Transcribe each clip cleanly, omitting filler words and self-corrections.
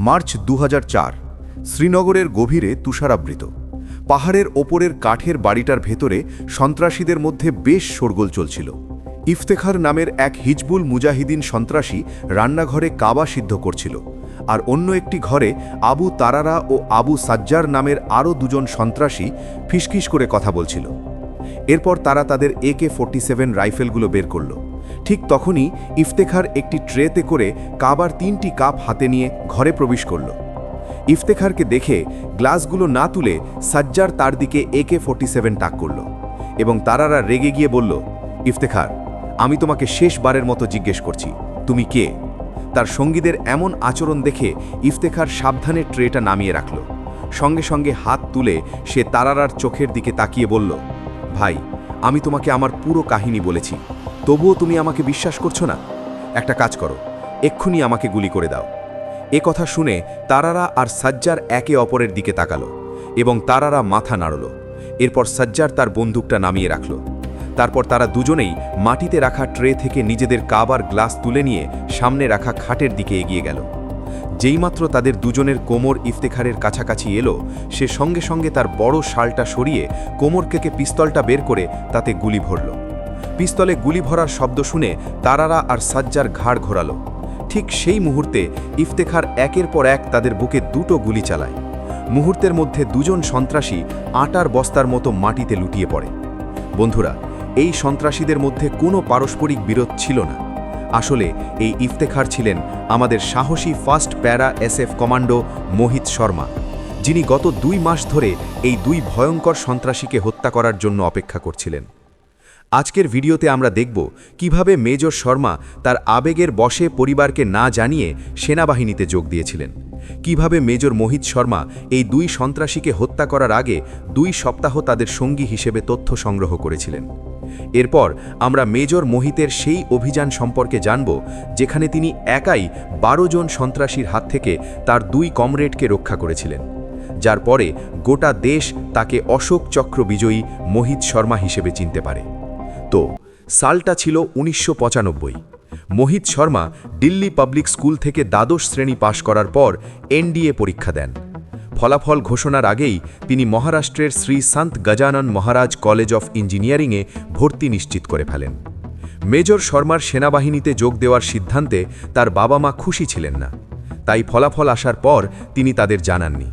March ২০০৪ শ্রীনগরের গভীরে তুষারাবৃত পাহাড়ের ওপরের কাঠের বাড়িটার ভেতরে সন্ত্রাসীদের মধ্যে বেশ শোরগোল চলছিল। ইফতেখার নামের এক হিজবুল মুজাহিদিন সন্ত্রাসী রান্নাঘরে কাবা সিদ্ধ করছিল, আর অন্য একটি ঘরে আবু তারারা ও আবু সাজ্জার নামের আরও দুজন সন্ত্রাসী ফিসফিস করে কথা বলছিল। এরপর তারা তাদের AK-47 রাইফেলগুলো বের করল। ঠিক তখনই ইফতেখার একটি ট্রেতে করে কাবার 3টি কাপ হাতে নিয়ে ঘরে প্রবেশ করল। ইফতেখারকে দেখে গ্লাসগুলো না তুলে সাজ্জার তার দিকে AK-47 তাক করল এবং তারারা রেগে গিয়ে বলল, ইফতেখার, আমি তোমাকে শেষবারের মতো জিজ্ঞেস করছি, তুমি কে? তার সঙ্গীদের এমন আচরণ দেখে ইফতেখার সাবধানে ট্রেটা নামিয়ে রাখল। সঙ্গে সঙ্গে হাত তুলে সে তারারার চোখের দিকে তাকিয়ে বলল, ভাই, আমি তোমাকে আমার পুরো কাহিনী বলেছি, তবুও তুমি আমাকে বিশ্বাস করছো না? একটা কাজ করো, এক্ষুনি আমাকে গুলি করে দাও। এ কথা শুনে তারারা আর সাজ্জার একে অপরের দিকে তাকালো এবং তারারা মাথা নাড়ল। এরপর সাজ্জার তার বন্দুকটা নামিয়ে রাখল। তারপর তারা দুজনেই মাটিতে রাখা ট্রে থেকে নিজেদের কাবার গ্লাস তুলে নিয়ে সামনে রাখা খাটের দিকে এগিয়ে গেল। যেইমাত্র তাদের দুজনের কোমর ইফতেখারের কাছাকাছি এলো, সে সঙ্গে সঙ্গে তার বড় শালটা সরিয়ে কোমর থেকে পিস্তলটা বের করে তাতে গুলি ভরল। পিস্তলে গুলি ভরার শব্দ শুনে তারারা আর সাজ্জার ঘাড় ঘোরালো। ঠিক সেই মুহূর্তে ইফতেখার একের পর এক তাদের বুকে দুটো গুলি চালায়। মুহূর্তের মধ্যে দুজন সন্ত্রাসী আটার বস্তার মতো মাটিতে লুটিয়ে পড়ে। বন্ধুরা, এই সন্ত্রাসীদের মধ্যে কোনো পারস্পরিক বিরোধ ছিল না। আসলে এই ইফতেখার ছিলেন আমাদের সাহসী ফার্স্ট প্যারা SF কমান্ডো মোহিত শর্মা, যিনি গত 2 মাস ধরে এই 2 ভয়ঙ্কর সন্ত্রাসীকে হত্যা করার জন্য অপেক্ষা করছিলেন। আজকের ভিডিওতে আমরা দেখব কিভাবে মেজর শর্মা তার আবেগের বশে পরিবারকে না জানিয়ে সেনাবাহিনীতে যোগ দিয়েছিলেন, কিভাবে মেজর মোহিত শর্মা এই 2 সন্ত্রাসীকে হত্যা করার আগে 2 সপ্তাহ তাদের সঙ্গী হিসেবে তথ্য সংগ্রহ করেছিলেন। এরপর আমরা মেজর মোহিতের সেই অভিযান সম্পর্কে জানব, যেখানে তিনি একাই 12 জন সন্ত্রাসীর হাত থেকে তার 2 কমরেডকে রক্ষা করেছিলেন, যার পরে গোটা দেশ তাকে অশোক চক্র বিজয়ী মোহিত শর্মা হিসেবে চিনতে পারে। তো সালটা ছিল 1995। মোহিত শর্মা দিল্লি পাবলিক স্কুল থেকে দ্বাদশ শ্রেণী পাশ করার পর NDA পরীক্ষা দেন। ফলাফল ঘোষণার আগেই তিনি মহারাষ্ট্রের শ্রী সন্ত গজানন মহারাজ কলেজ অফ ইঞ্জিনিয়ারিংয়ে ভর্তি নিশ্চিত করে ফেলেন। মেজর শর্মার সেনাবাহিনীতে যোগ দেওয়ার সিদ্ধান্তে তার বাবা মা খুশি ছিলেন না, তাই ফলাফল আসার পর তিনি তাদের জানাননি।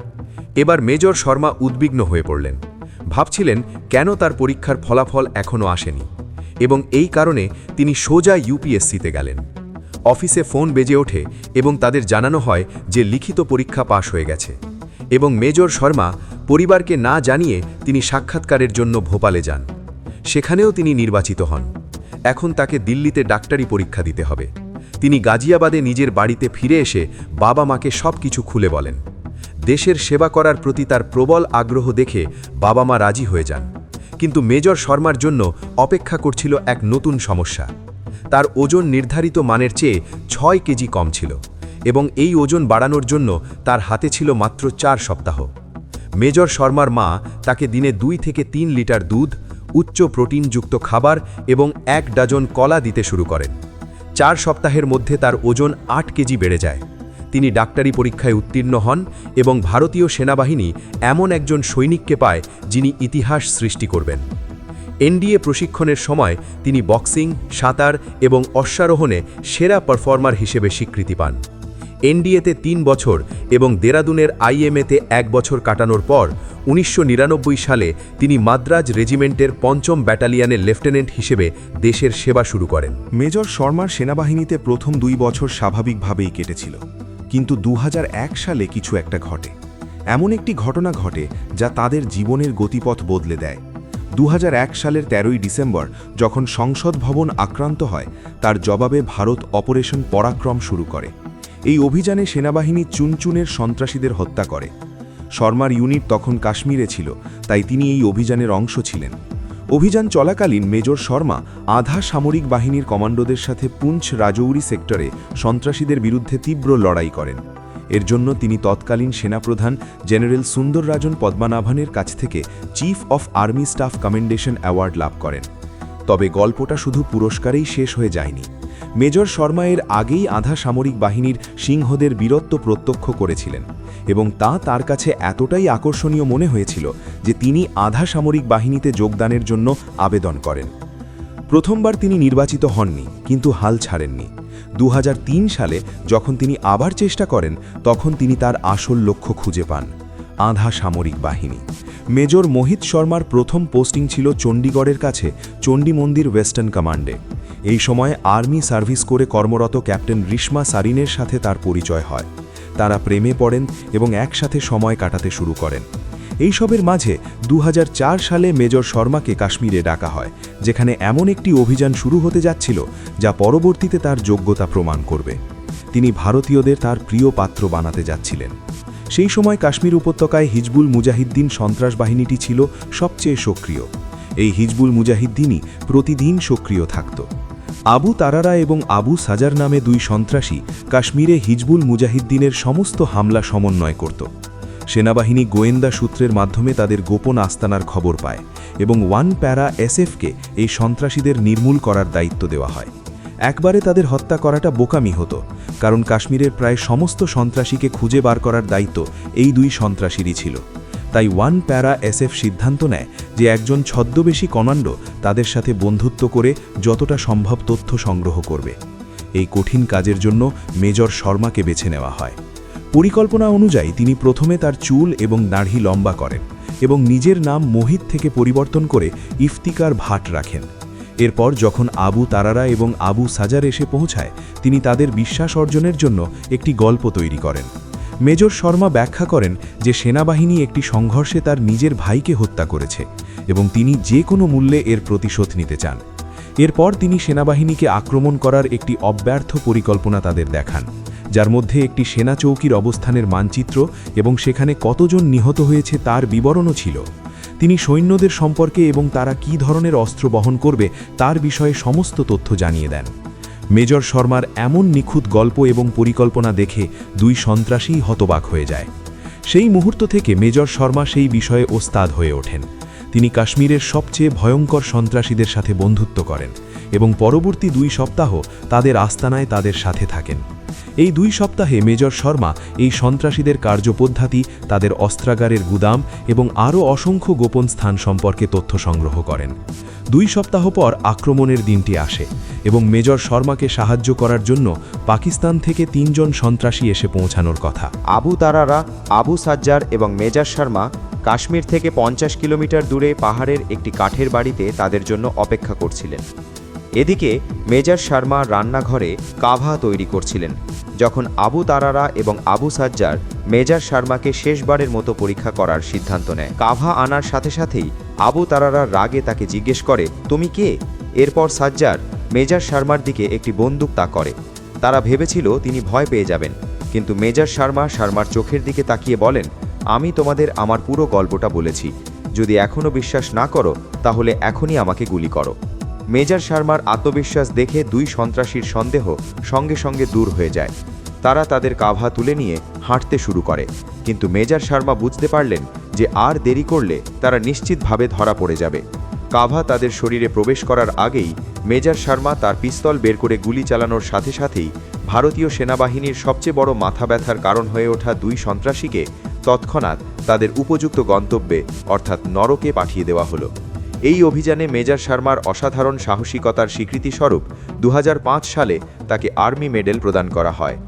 এবার মেজর শর্মা উদ্বিগ্ন হয়ে পড়লেন, ভাবছিলেন কেন তার পরীক্ষার ফলাফল এখনও আসেনি, এবং এই কারণে তিনি সোজা UPSCতে গেলেন। অফিসে ফোন বেজে ওঠে এবং তাদের জানানো হয় যে লিখিত পরীক্ষা পাশ হয়ে গেছে, এবং মেজর শর্মা পরিবারকে না জানিয়ে তিনি সাক্ষাৎকারের জন্য ভোপালে যান। সেখানেও তিনি নির্বাচিত হন। এখন তাকে দিল্লিতে ডাক্তারি পরীক্ষা দিতে হবে। তিনি গাজিয়াবাদে নিজের বাড়িতে ফিরে এসে বাবা মাকে সব কিছু খুলে বলেন। দেশের সেবা করার প্রতি তার প্রবল আগ্রহ দেখে বাবা মা রাজি হয়ে যান, কিন্তু মেজর শর্মার জন্য অপেক্ষা করছিল এক নতুন সমস্যা। তার ওজন নির্ধারিত মানের চেয়ে 6 কেজি কম ছিল, এবং এই ওজন বাড়ানোর জন্য তার হাতে ছিল মাত্র 4 সপ্তাহ। মেজর শর্মার মা তাকে দিনে 2 থেকে 3 লিটার দুধ, উচ্চ প্রোটিনযুক্ত খাবার এবং 1 ডজন কলা দিতে শুরু করেন। 4 সপ্তাহের মধ্যে তার ওজন 8 কেজি বেড়ে যায়। তিনি ডাক্তারি পরীক্ষায় উত্তীর্ণ হন এবং ভারতীয় সেনাবাহিনী এমন একজন সৈনিককে পায় যিনি ইতিহাস সৃষ্টি করবেন। NDA প্রশিক্ষণের সময় তিনি বক্সিং, সাঁতার এবং অশ্বারোহণে সেরা পারফর্মার হিসেবে স্বীকৃতি পান। NDAতে 3 বছর এবং দেরাদুনের IMAতে 1 বছর কাটানোর পর 1999 সালে তিনি মাদ্রাজ রেজিমেন্টের 5ম ব্যাটালিয়নের লেফটেন্যান্ট হিসেবে দেশের সেবা শুরু করেন। মেজর শর্মার সেনাবাহিনীতে প্রথম 2 বছর স্বাভাবিকভাবেই কেটেছিল, কিন্তু 2001 সালে কিছু একটা ঘটে। এমন একটি ঘটনা ঘটে যা তাদের জীবনের গতিপথ বদলে দেয়। 2001 সালের 13ই ডিসেম্বর যখন সংসদ ভবন আক্রান্ত হয়, তার জবাবে ভারত অপারেশন পরাক্রম শুরু করে। এই অভিযানে সেনাবাহিনী চুনচুনের সন্ত্রাসীদের হত্যা করে। শর্মার ইউনিট তখন কাশ্মীরে ছিল, তাই তিনি এই অভিযানের অংশ ছিলেন। অভিযান চলাকালীন মেজর শর্মা আধা সামরিক বাহিনীর কমান্ডোদের সাথে পুঞ্চ রাজৌরি সেক্টরে সন্ত্রাসীদের বিরুদ্ধে তীব্র লড়াই করেন। এর জন্য তিনি তৎকালীন সেনাপ্রধান জেনারেল সুন্দররাজন পদ্মনাভনের কাছ থেকে chief of army staff commendation award লাভ করেন। তবে গল্পটা শুধু পুরস্কারেই শেষ হয়ে যায়নি। মেজর শর্মা এর আগেই আধা সামরিক বাহিনীর সিংহদের বীরত্ব প্রত্যক্ষ করেছিলেন এবং তা তার কাছে এতটাই আকর্ষণীয় মনে হয়েছিল যে তিনি আধা সামরিক বাহিনীতে যোগদানের জন্য আবেদন করেন। প্রথমবার তিনি নির্বাচিত হননি, কিন্তু হাল ছাড়েননি। 2003 সালে যখন তিনি আবার চেষ্টা করেন, তখন তিনি তার আসল লক্ষ্য খুঁজে পান, আধা সামরিক বাহিনী। মেজর মোহিত শর্মার প্রথম পোস্টিং ছিল চণ্ডীগড়ের কাছে চণ্ডী মন্দির ওয়েস্টার্ন কমান্ডে। এই সময় আর্মি সার্ভিস করে কর্মরত ক্যাপ্টেন রিশমা সারিনের সাথে তার পরিচয় হয়। তারা প্রেমে পড়েন এবং একসাথে সময় কাটাতে শুরু করেন। এইসবের মাঝে 2004 সালে মেজর শর্মাকে কাশ্মীরে ডাকা হয়, যেখানে এমন একটি অভিযান শুরু হতে যাচ্ছিল যা পরবর্তীতে তার যোগ্যতা প্রমাণ করবে। তিনি ভারতীয়দের তার প্রিয় পাত্র বানাতে যাচ্ছিলেন। সেই সময় কাশ্মীর উপত্যকায় হিজবুল মুজাহিদ্দিন সন্ত্রাস বাহিনীটি ছিল সবচেয়ে সক্রিয়। এই হিজবুল মুজাহিদ্দিনই প্রতিদিন সক্রিয় থাকত। আবু তারারা এবং আবু সাজার নামে দুই সন্ত্রাসী কাশ্মীরে হিজবুল মুজাহিদ্দিনের সমস্ত হামলা সমন্বয় করত। সেনাবাহিনী গোয়েন্দা সূত্রের মাধ্যমে তাদের গোপন আস্তানার খবর পায় এবং ওয়ান প্যারা এসএফকে এই সন্ত্রাসীদের নির্মূল করার দায়িত্ব দেওয়া হয়। একবারে তাদের হত্যা করাটা বোকামি হতো, কারণ কাশ্মীরের প্রায় সমস্ত সন্ত্রাসীকে খুঁজে বার করার দায়িত্ব এই দুই সন্ত্রাসীরই ছিল। তাই ওয়ান প্যারা এসএফ সিদ্ধান্ত নেয় যে একজন ছদ্মবেশী কমান্ডো তাদের সাথে বন্ধুত্ব করে যতটা সম্ভব তথ্য সংগ্রহ করবে। এই কঠিন কাজের জন্য মেজর শর্মাকে বেছে নেওয়া হয়। পরিকল্পনা অনুযায়ী তিনি প্রথমে তার চুল এবং দাড়ি লম্বা করেন এবং নিজের নাম মোহিত থেকে পরিবর্তন করে ইফতিকার ভাট রাখেন। এরপর যখন আবু তারারা এবং আবু সাজার এসে পৌঁছায়, তিনি তাদের বিশ্বাস অর্জনের জন্য একটি গল্প তৈরি করেন। মেজর শর্মা ব্যাখ্যা করেন যে সেনাবাহিনী একটি সংঘর্ষে তার নিজের ভাইকে হত্যা করেছে এবং তিনি যে কোনো মূল্যে এর প্রতিশোধ নিতে চান। এরপর তিনি সেনাবাহিনীকে আক্রমণ করার একটি অব্যর্থ পরিকল্পনা তাদের দেখান, যার মধ্যে একটি সেনা চৌকির অবস্থানের মানচিত্র এবং সেখানে কতজন নিহত হয়েছে তার বিবরণও ছিল। তিনি সৈন্যদের সম্পর্কে এবং তারা কী ধরনের অস্ত্র বহন করবে তার বিষয়ে সমস্ত তথ্য জানিয়ে দেন। মেজর শর্মার এমন নিখুঁত গল্প এবং পরিকল্পনা দেখে দুই সন্ত্রাসী হতবাক হয়ে যায়। সেই মুহূর্ত থেকে মেজর শর্মা সেই বিষয়ে ওস্তাদ হয়ে ওঠেন। তিনি কাশ্মীরের সবচেয়ে ভয়ঙ্কর সন্ত্রাসীদের সাথে বন্ধুত্ব করেন এবং পরবর্তী 2 সপ্তাহ তাদের আস্তানায় তাদের সাথে থাকেন। এই 2 সপ্তাহে মেজর শর্মা এই সন্ত্রাসীদের কার্যপদ্ধতি, তাদের অস্ত্রাগারের গুদাম এবং আরও অসংখ্য গোপন স্থান সম্পর্কে তথ্য সংগ্রহ করেন। 2 সপ্তাহ পর আক্রমণের দিনটি আসে এবং মেজর শর্মাকে সাহায্য করার জন্য পাকিস্তান থেকে 3 জন সন্ত্রাসী এসে পৌঁছানোর কথা। আবু তারারা, আবু সাজ্জার এবং মেজর শর্মা কাশ্মীর থেকে 50 কিলোমিটার দূরে পাহাড়ের একটি কাঠের বাড়িতে তাদের জন্য অপেক্ষা করছিলেন। এদিকে মেজর শর্মা রান্নাঘরে কাভা তৈরি করছিলেন, যখন আবু তারারা এবং আবু সাজ্জার মেজর শর্মাকে শেষবারের মতো পরীক্ষা করার সিদ্ধান্ত নেয়। কাভা আনার সাথে সাথেই আবু তারারা রাগে তাকে জিজ্ঞেস করে, তুমি কে? এরপর সাজ্জার মেজর শর্মার দিকে একটি বন্দুক তাক করে। তারা ভেবেছিল তিনি ভয় পেয়ে যাবেন, কিন্তু মেজর শর্মার চোখের দিকে তাকিয়ে বলেন, আমি তোমাদের আমার পুরো গল্পটা বলেছি। যদি এখনও বিশ্বাস না করো তাহলে এখনই আমাকে গুলি করো। মেজর শর্মার আত্মবিশ্বাস দেখে 2 সন্ত্রাসীর সন্দেহ সঙ্গে সঙ্গে দূর হয়ে যায়। তারা তাদের কাভা তুলে নিয়ে হাঁটতে শুরু করে, কিন্তু মেজর শর্মা বুঝতে পারলেন যে আর দেরি করলে তারা নিশ্চিতভাবে ধরা পড়ে যাবে। কাভা তাদের শরীরে প্রবেশ করার আগেই মেজর শর্মা তার পিস্তল বের করে গুলি চালানোর সাথে সাথেই ভারতীয় সেনাবাহিনীর সবচেয়ে বড় মাথা ব্যথার কারণ হয়ে ওঠা 2 সন্ত্রাসীকে তৎক্ষণাৎ তাদের উপযুক্ত গন্তব্যে অর্থাৎ নরকে পাঠিয়ে দেওয়া হলো। এই অভিযানে মেজর শর্মার অসাধারণ সাহসিকতার স্বীকৃতিস্বরূপ 2005 সালে তাকে আর্মি মেডেল প্রদান করা হয়।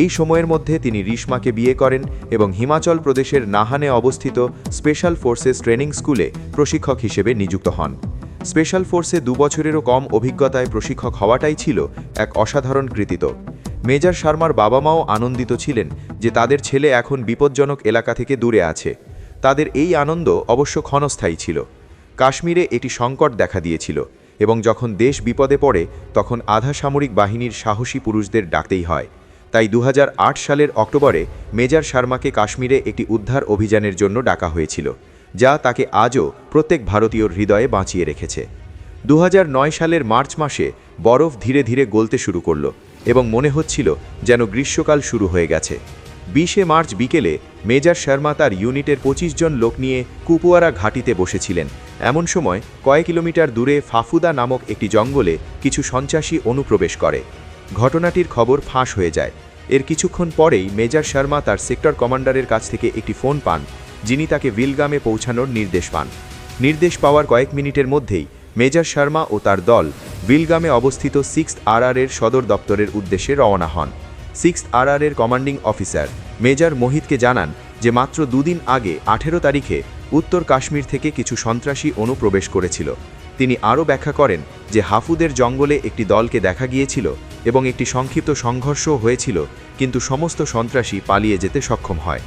এই সময়ের মধ্যে তিনি রিশমাকে বিয়ে করেন এবং হিমাচল প্রদেশের নাহানে অবস্থিত স্পেশাল ফোর্সেস ট্রেনিং স্কুলে প্রশিক্ষক হিসেবে নিযুক্ত হন। স্পেশাল ফোর্সে 2 বছরেরও কম অভিজ্ঞতায় প্রশিক্ষক হওয়াটাই ছিল এক অসাধারণ কৃতিত্ব। মেজর শর্মার বাবা মাও আনন্দিত ছিলেন যে তাদের ছেলে এখন বিপজ্জনক এলাকা থেকে দূরে আছে। তাদের এই আনন্দ অবশ্য ক্ষণস্থায়ী ছিল। কাশ্মীরে একটি সংকট দেখা দিয়েছিল এবং যখন দেশ বিপদে পড়ে তখন আধা সামরিক বাহিনীর সাহসী পুরুষদের ডাকতেই হয়। তাই 2008 সালের অক্টোবরে মেজর শর্মাকে কাশ্মীরে একটি উদ্ধার অভিযানের জন্য ডাকা হয়েছিল, যা তাকে আজও প্রত্যেক ভারতীয়র হৃদয়ে বাঁচিয়ে রেখেছে। 2009 সালের মার্চ মাসে বরফ ধীরে ধীরে গলতে শুরু করল এবং মনে হচ্ছিল যেন গ্রীষ্মকাল শুরু হয়ে গেছে। 20শে মার্চ বিকেলে মেজর শর্মা তার ইউনিটের 25 জন লোক নিয়ে কুপুয়ারা ঘাটিতে বসেছিলেন। এমন সময় কয়েক কিলোমিটার দূরে ফাফুদা নামক একটি জঙ্গলে কিছু সন্ত্রাসী অনুপ্রবেশ করে। ঘটনাটির খবর ফাঁস হয়ে যায়। এর কিছুক্ষণ পরেই মেজর শর্মা তার সেক্টর কমান্ডারের কাছ থেকে একটি ফোন পান, যিনি তাকে ভিলগামে পৌঁছানোর নির্দেশ পান। নির্দেশ পাওয়ার কয়েক মিনিটের মধ্যেই মেজর শর্মা ও তার দল ভিলগামে অবস্থিত 6th RR এর সদর দপ্তরের উদ্দেশ্যে রওনা হন। 6th RR এর কমান্ডিং অফিসার মেজর মোহিতকে জানান যে মাত্র দুদিন আগে 18 তারিখে উত্তর কাশ্মীর থেকে কিছু সন্ত্রাসী অনুপ্রবেশ করেছিল। তিনি আরও ব্যাখ্যা করেন যে হাফুদের জঙ্গলে একটি দলকে দেখা গিয়েছিল এবং একটি সংক্ষিপ্ত সংঘর্ষও হয়েছিল, কিন্তু সমস্ত সন্ত্রাসী পালিয়ে যেতে সক্ষম হয়।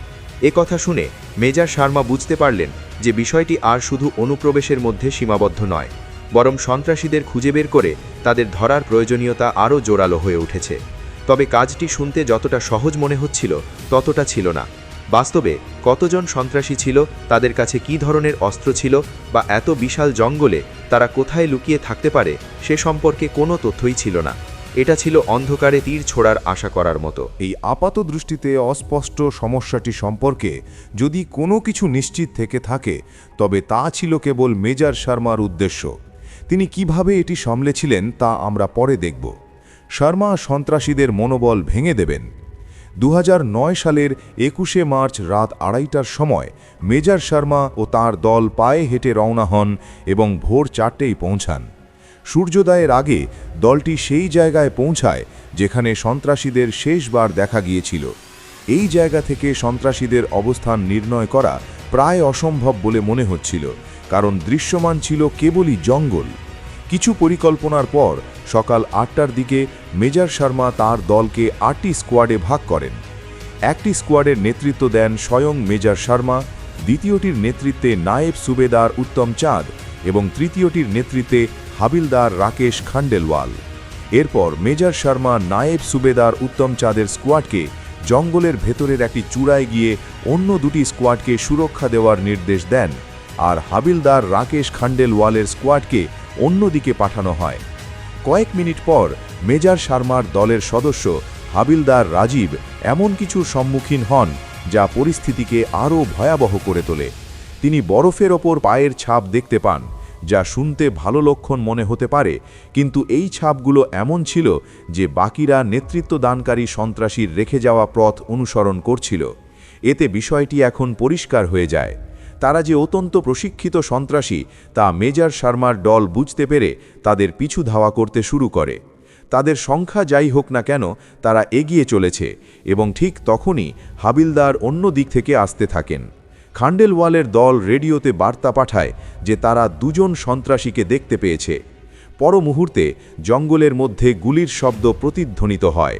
কথা শুনে মেজর শর্মা বুঝতে পারলেন যে বিষয়টি আর শুধু অনুপ্রবেশের মধ্যে সীমাবদ্ধ নয়, বরং সন্ত্রাসীদের খুঁজে বের করে তাদের ধরার প্রয়োজনীয়তা আরও জোরালো হয়ে উঠেছে। তবে কাজটি শুনতে যতটা সহজ মনে হচ্ছিল ততটা ছিল না। বাস্তবে কতজন সন্ত্রাসী ছিল, তাদের কাছে কী ধরনের অস্ত্র ছিল, বা এত বিশাল জঙ্গলে তারা কোথায় লুকিয়ে থাকতে পারে সে সম্পর্কে কোনো তথ্যই ছিল না। এটা ছিল অন্ধকারে তীর ছোড়ার আশা করার মতো। এই আপাত দৃষ্টিতে অস্পষ্ট সমস্যাটি সম্পর্কে যদি কোনো কিছু নিশ্চিত থেকে থাকে, তবে তা ছিল কেবল মেজর শর্মার উদ্দেশ্য। তিনি কিভাবে এটি সামলেছিলেন তা আমরা পরে দেখব। শর্মা সন্ত্রাসীদের মনোবল ভেঙে দেবেন। 2009 সালের 21শে মার্চ রাত 2:30টার সময় মেজর শর্মা ও তার দল পায়ে হেঁটে রওনা হন এবং ভোর 4টেই পৌঁছান। সূর্যোদয়ের আগে দলটি সেই জায়গায় পৌঁছায় যেখানে সন্ত্রাসীদের শেষবার দেখা গিয়েছিল। এই জায়গা থেকে সন্ত্রাসীদের অবস্থান নির্ণয় করা প্রায় অসম্ভব বলে মনে হচ্ছিল, কারণ দৃশ্যমান ছিল কেবলই জঙ্গল। কিছু পরিকল্পনার পর সকাল 8টার দিকে মেজর শর্মা তার দলকে 8টি স্কোয়াডে ভাগ করেন। একটি স্কোয়াডের নেতৃত্ব দেন স্বয়ং মেজর শর্মা, দ্বিতীয়টির নেতৃত্বে নায়েব সুবেদার উত্তম চাঁদ এবং তৃতীয়টির নেতৃত্বে হাবিলদার রাকেশ খান্ডেলওয়াল। এরপর মেজর শর্মা নায়েব সুবেদার উত্তম চাঁদের স্কোয়াডকে জঙ্গলের ভেতরের একটি চূড়ায় গিয়ে অন্য দুটি স্কোয়াডকে সুরক্ষা দেওয়ার নির্দেশ দেন, আর হাবিলদার রাকেশ খান্ডেলওয়ালের স্কোয়াডকে অন্যদিকে পাঠানো হয়। কয়েক মিনিট পর মেজর শর্মার দলের সদস্য হাবিলদার রাজীব এমন কিছুর সম্মুখীন হন যা পরিস্থিতিকে আরও ভয়াবহ করে তোলে। তিনি বরফের ওপর পায়ের ছাপ দেখতে পান, যা শুনতে ভালো লক্ষণ মনে হতে পারে, কিন্তু এই ছাপগুলো এমন ছিল যে বাকিরা নেতৃত্বদানকারী সন্ত্রাসীর রেখে যাওয়া পথ অনুসরণ করছিল। এতে বিষয়টি এখন পরিষ্কার হয়ে যায়। তারা যে অত্যন্ত প্রশিক্ষিত সন্ত্রাসী তা মেজর শর্মার দল বুঝতে পেরে তাদের পিছু ধাওয়া করতে শুরু করে। তাদের সংখ্যা যাই হোক না কেন, তারা এগিয়ে চলেছে এবং ঠিক তখনই হাবিলদার অন্য দিক থেকে আসতে থাকেন। খান্ডেলওয়ালের দল রেডিওতে বার্তা পাঠায় যে তারা দুজন সন্ত্রাসীকে দেখতে পেয়েছে। পর মুহূর্তে জঙ্গলের মধ্যে গুলির শব্দ প্রতিধ্বনিত হয়।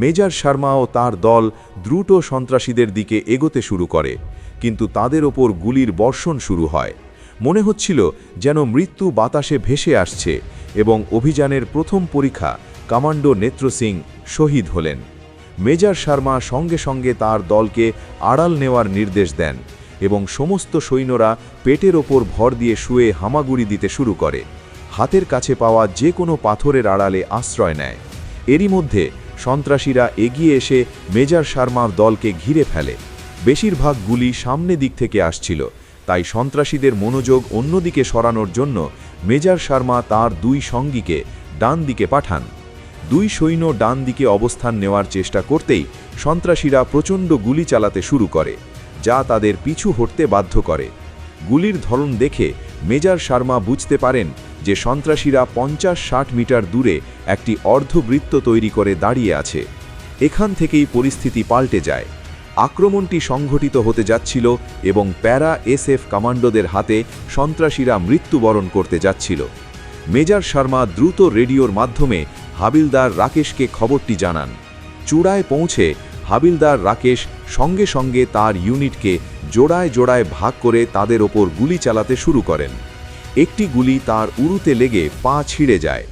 মেজর শর্মা ও তার দল দ্রুত সন্ত্রাসীদের দিকে এগোতে শুরু করে, কিন্তু তাদের ওপর গুলির বর্ষণ শুরু হয়। মনে হচ্ছিল যেন মৃত্যু বাতাসে ভেসে আসছে এবং অভিযানের প্রথম পরীক্ষা কমান্ডো নেত্র সিং শহীদ হলেন। মেজর শর্মা সঙ্গে সঙ্গে তার দলকে আড়াল নেওয়ার নির্দেশ দেন এবং সমস্ত সৈন্যরা পেটের ওপর ভর দিয়ে শুয়ে হামাগুড়ি দিতে শুরু করে, হাতের কাছে পাওয়া যে কোনো পাথরের আড়ালে আশ্রয় নেয়। এরই মধ্যে সন্ত্রাসীরা এগিয়ে এসে মেজর শর্মার দলকে ঘিরে ফেলে। বেশিরভাগ গুলি সামনে দিক থেকে আসছিল, তাই সন্ত্রাসীদের মনোযোগ অন্যদিকে সরানোর জন্য মেজর শর্মা তার দুই সঙ্গীকে ডান দিকে পাঠান। দুই সৈন্য ডান দিকে অবস্থান নেওয়ার চেষ্টা করতেই সন্ত্রাসীরা প্রচণ্ড গুলি চালাতে শুরু করে, যা তাদের পিছু হটতে বাধ্য করে। গুলির ধরন দেখে মেজর শর্মা বুঝতে পারেন যে সন্ত্রাসীরা 50-60 মিটার দূরে একটি অর্ধবৃত্ত তৈরি করে দাঁড়িয়ে আছে। এখান থেকেই পরিস্থিতি পাল্টে যায়। আক্রমণটি সংঘটিত হতে যাচ্ছিল এবং প্যারা SF কমান্ডোদের হাতে সন্ত্রাসীরা মৃত্যুবরণ করতে যাচ্ছিল। মেজর শর্মা দ্রুত রেডিওর মাধ্যমে হাবিলদার রাকেশকে খবরটি জানান। চূড়ায় পৌঁছে হাবিলদার রাকেশ সঙ্গে সঙ্গে তার ইউনিটকে জোড়ায় জোড়ায় ভাগ করে তাদের ওপর গুলি চালাতে শুরু করেন। একটি গুলি তার উরুতে লেগে পা ছিঁড়ে যায়।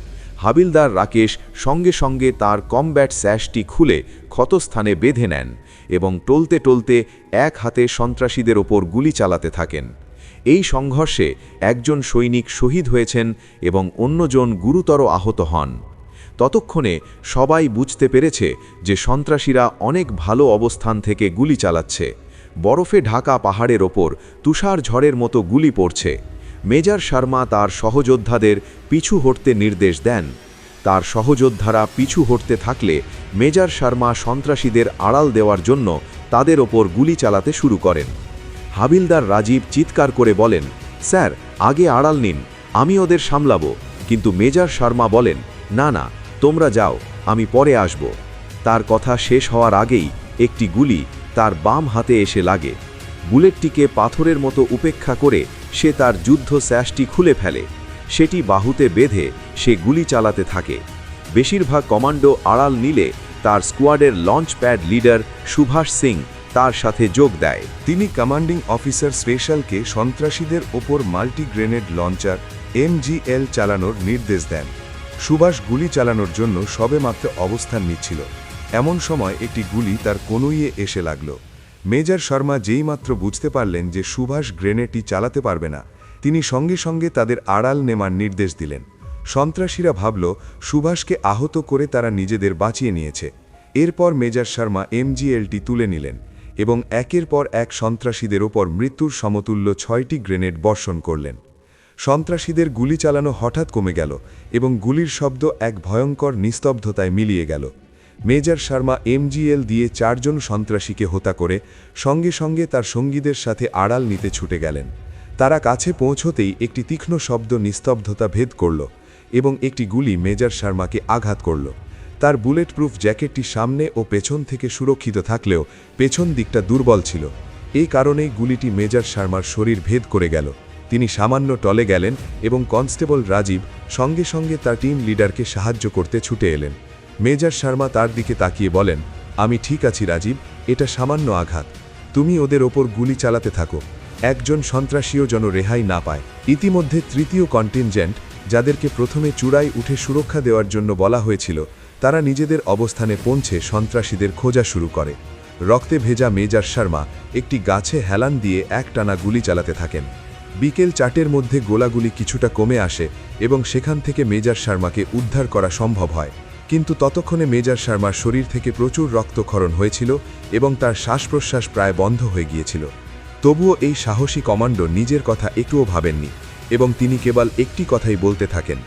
হাবিলদার রাকেশ সঙ্গে সঙ্গে তার কমব্যাট স্যাশটি খুলে ক্ষতস্থানে বেঁধে নেন এবং টলতে টলতে এক হাতে সন্ত্রাসীদের ওপর গুলি চালাতে থাকেন। এই সংঘর্ষে একজন সৈনিক শহীদ হয়েছেন এবং অন্যজন গুরুতর আহত হন। ততক্ষণে সবাই বুঝতে পেরেছে যে সন্ত্রাসীরা অনেক ভালো অবস্থান থেকে গুলি চালাচ্ছে। বরফে ঢাকা পাহাড়ের ওপর তুষার ঝড়ের মতো গুলি পড়ছে। মেজর শর্মা তার সহযোদ্ধাদের পিছু হটতে নির্দেশ দেন। তার সহযোদ্ধারা পিছু হটতে থাকলে মেজর শর্মা সন্ত্রাসীদের আড়াল দেওয়ার জন্য তাদের ওপর গুলি চালাতে শুরু করেন। হাবিলদার রাজীব চিৎকার করে বলেন, স্যার, আগে আড়াল নিন, আমি ওদের সামলাবো। কিন্তু মেজর শর্মা বলেন, না না, তোমরা যাও, আমি পরে আসব। তার কথা শেষ হওয়ার আগেই একটি গুলি তার বাম হাতে এসে লাগে। বুলেটটিকে পাথরের মতো উপেক্ষা করে সে তার যুদ্ধ স্যাশটি খুলে ফেলে। সেটি বাহুতে বেঁধে সে গুলি চালাতে থাকে। বেশিরভাগ কমান্ডো আড়াল নিলে তার স্কোয়াডের launch pad leader Subhash Singh তার সাথে যোগ দেয়। তিনি কমান্ডিং অফিসার স্পেশালকে সন্ত্রাসীদের ওপর মাল্টি গ্রেনেড লঞ্চার MGL চালানোর নির্দেশ দেন। সুভাষ গুলি চালানোর জন্য সবেমাত্র অবস্থান নিচ্ছিল। এমন সময় একটি গুলি তার কনুইয়ে এসে লাগল। মেজর শর্মা যেইমাত্র বুঝতে পারলেন যে সুভাষ গ্রেনেডটি চালাতে পারবে না, তিনি সঙ্গে সঙ্গে তাদের আড়াল নেমার নির্দেশ দিলেন। সন্ত্রাসীরা ভাবল সুভাষকে আহত করে তারা নিজেদের বাঁচিয়ে নিয়েছে। এরপর মেজর শর্মা MGLটি তুলে নিলেন এবং একের পর এক সন্ত্রাসীদের ওপর মৃত্যুর সমতুল্য 6টি গ্রেনেড বর্ষণ করলেন। সন্ত্রাসীদের গুলি চালানো হঠাৎ কমে গেল এবং গুলির শব্দ এক ভয়ঙ্কর নিস্তব্ধতায় মিলিয়ে গেল। মেজর শর্মা MGL দিয়ে 4 জন সন্ত্রাসীকে হত্যা করে সঙ্গে সঙ্গে তার সঙ্গীদের সাথে আড়াল নিতে ছুটে গেলেন। তারা কাছে পৌঁছতেই একটি তীক্ষ্ণ শব্দ নিস্তব্ধতা ভেদ করল এবং একটি গুলি মেজর শর্মাকে আঘাত করল। তার বুলেট প্রুফ জ্যাকেটটি সামনে ও পেছন থেকে সুরক্ষিত থাকলেও পেছন দিকটা দুর্বল ছিল। এই কারণেই গুলিটি মেজর শর্মার শরীর ভেদ করে গেল। তিনি সামান্য টলে গেলেন এবং কনস্টেবল রাজীব সঙ্গে সঙ্গে তার টিম লিডারকে সাহায্য করতে ছুটে এলেন। মেজর শর্মা তার দিকে তাকিয়ে বলেন, আমি ঠিক আছি রাজীব, এটা সামান্য আঘাত, তুমি ওদের ওপর গুলি চালাতে থাকো, একজন সন্ত্রাসীও যেন রেহাই না পায়। ইতিমধ্যে তৃতীয় কন্টিনজেন্ট, যাদেরকে প্রথমে চূড়ায় উঠে সুরক্ষা দেওয়ার জন্য বলা হয়েছিল, তারা নিজেদের অবস্থানে পৌঁছে সন্ত্রাসীদের খোঁজা শুরু করে। রক্তে ভেজা মেজর শর্মা একটি গাছে হেলান দিয়ে একটানা গুলি চালাতে থাকেন। বিকেল 4টের মধ্যে গোলাগুলি কিছুটা কমে আসে এবং সেখান থেকে মেজর শর্মাকে উদ্ধার করা সম্ভব হয়। কিন্তু ততক্ষণে মেজর শর্মার শরীর থেকে প্রচুর রক্তক্ষরণ হয়েছিল এবং তার শ্বাস প্রশ্বাস প্রায় বন্ধ হয়ে গিয়েছিল। তবুও এই সাহসী কমান্ডো নিজের কথা একটুও ভাবেননি এবং তিনি কেবল একটি কথাই বলতে থাকেন,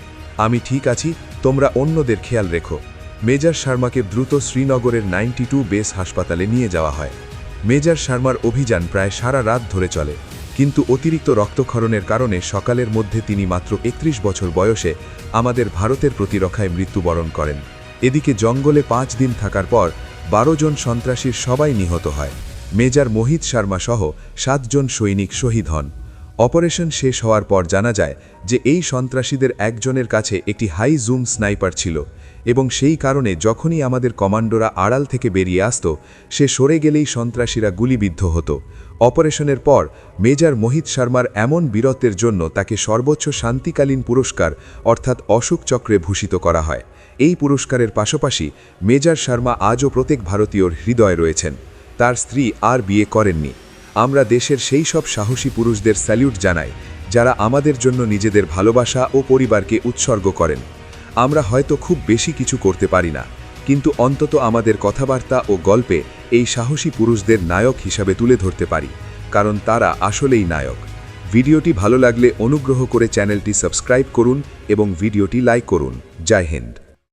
আমি ঠিক আছি, তোমরা অন্যদের খেয়াল রেখো। মেজর শর্মাকে দ্রুত শ্রীনগরের 92 বেস হাসপাতালে নিয়ে যাওয়া হয়। মেজর শর্মার অভিযান প্রায় সারা রাত ধরে চলে, কিন্তু অতিরিক্ত রক্তক্ষরণের কারণে সকালের মধ্যে তিনি মাত্র 31 বছর বয়সে আমাদের ভারতের প্রতিরক্ষায় মৃত্যুবরণ করেন। এদিকে জঙ্গলে 5 দিন থাকার পর 12 জন সন্ত্রাসীর সবাই নিহত হয়। মেজর মোহিত শর্মা সহ 7 জন সৈনিক শহীদ হন। অপারেশন শেষ হওয়ার পর জানা যায় যে এই সন্ত্রাসীদের একজনের কাছে একটি হাই জুম স্নাইপার ছিল এবং সেই কারণে যখনই আমাদের কমান্ডোরা আড়াল থেকে বেরিয়ে আসত, সে সরে গেলেই সন্ত্রাসীরা গুলিবিদ্ধ হতো। অপারেশনের পর মেজর মোহিত শর্মার এমন বীরত্বের জন্য তাকে সর্বোচ্চ শান্তিকালীন পুরস্কার অর্থাৎ অশোক চক্রে ভূষিত করা হয়। এই পুরস্কারের পাশাপাশি মেজর শর্মা আজও প্রত্যেক ভারতীয়র হৃদয়ে রয়েছেন। তার স্ত্রী আর বিয়ে করেননি। আমরা দেশের সেই সব সাহসী পুরুষদের স্যালিউট জানাই যারা আমাদের জন্য নিজেদের ভালোবাসা ও পরিবারকে উৎসর্গ করেন। আমরা হয়তো খুব বেশি কিছু করতে পারি না, কিন্তু অন্তত আমাদের কথাবার্তা ও গল্পে এই সাহসী পুরুষদের নায়ক হিসাবে তুলে ধরতে পারি, কারণ তারা আসলেই নায়ক। ভিডিওটি ভালো লাগলে অনুগ্রহ করে চ্যানেলটি সাবস্ক্রাইব করুন এবং ভিডিওটি লাইক করুন। জয় হিন্দ।